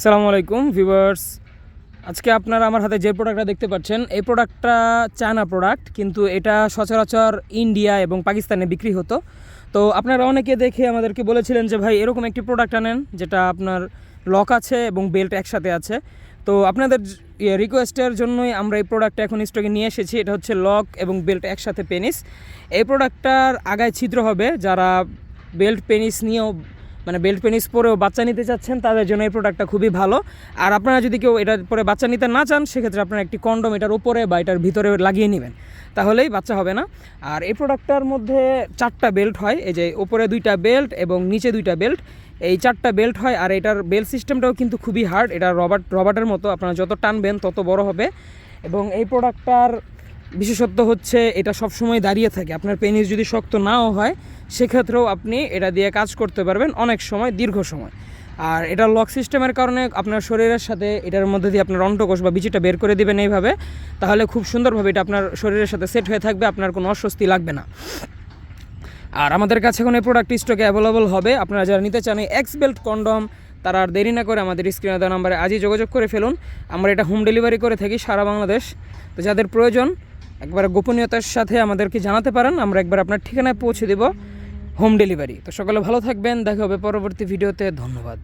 আসসালামু আলাইকুম ভিউয়ার্স। আজকে আপনারা আমার হাতে যে প্রোডাক্টটা দেখতে পাচ্ছেন এই প্রোডাক্টটা চায়না প্রোডাক্ট, কিন্তু এটা সচরাচর ইন্ডিয়া এবং পাকিস্তানে বিক্রি হতো। তো আপনারা অনেকে দেখে আমাদেরকে বলেছিলেন যে ভাই এরকম একটি প্রোডাক্ট আনেন যেটা আপনার লক আছে এবং বেল্ট একসাথে আছে। তো আপনাদের রিকোয়েস্টের জন্যই আমরা এই প্রোডাক্টটা এখন স্টকে নিয়ে এসেছি। এটা হচ্ছে লক এবং বেল্ট একসাথে পেনিস। এই প্রোডাক্টটার আগায় ছিদ্র হবে। যারা বেল্ট পেনিস নিয়েও বেল্ট পেনিস পরেও বাচ্চা নিতে চাচ্ছেন তাদের জন্য এই প্রোডাক্টটা খুবই ভালো। আর আপনারা যদি কেউ এটার পরে বাচ্চা নিতে না চান সেক্ষেত্রে আপনারা একটি কন্ডম এটার উপরে বা এটার ভিতরে লাগিয়ে নেবেন, তাহলেই বাচ্চা হবে না। আর এই প্রোডাক্টটার মধ্যে 4টা বেল্ট হয়, এই যে উপরে 2টা বেল্ট এবং নিচে 2টা বেল্ট, এই 4টা বেল্ট হয়। আর এটার বেল্ট সিস্টেমটাও কিন্তু খুবই হার্ড, এটা রবার্টের মতো, আপনারা যত টানবেন তত বড় হবে। এবং এই প্রোডাক্টটার বিশেষত্ব হচ্ছে এটা সবসময় দাঁড়িয়ে থাকে। আপনার পেনিস যদি শক্ত নাও হয় সেক্ষেত্রেও আপনি এটা দিয়ে কাজ করতে পারবেন অনেক সময়, দীর্ঘ সময়। আর এটা লক সিস্টেমের কারণে আপনার শরীরের সাথে এটার মধ্যে দিয়ে আপনার অন্ডকোষ বা বিচিটা বের করে দিবেন এইভাবে, তাহলে খুব সুন্দরভাবে এটা আপনার শরীরের সাথে সেট হয়ে থাকবে, আপনার কোনো অস্বস্তি লাগবে না। আর আমাদের কাছে এখন এই প্রোডাক্ট স্টকে অ্যাভেলেবল হবে। আপনারা যারা নিতে চান এই এক্স বেল্ট কন্ডম, তারা আর দেরি না করে আমাদের স্ক্রিনে দেওয়া নাম্বারে আজই যোগাযোগ করে ফেলুন। আমরা এটা হোম ডেলিভারি করে থাকি সারা বাংলাদেশ। তো যাদের প্রয়োজন একবার গোপনীয়তার সাথে আমাদেরকে জানাতে পারেন, আমরা একবার আপনার ঠিকানায় পৌঁছে দেব হোম ডেলিভারি। তো সকলে ভালো থাকবেন, দেখা হবে পরবর্তী ভিডিওতে। ধন্যবাদ।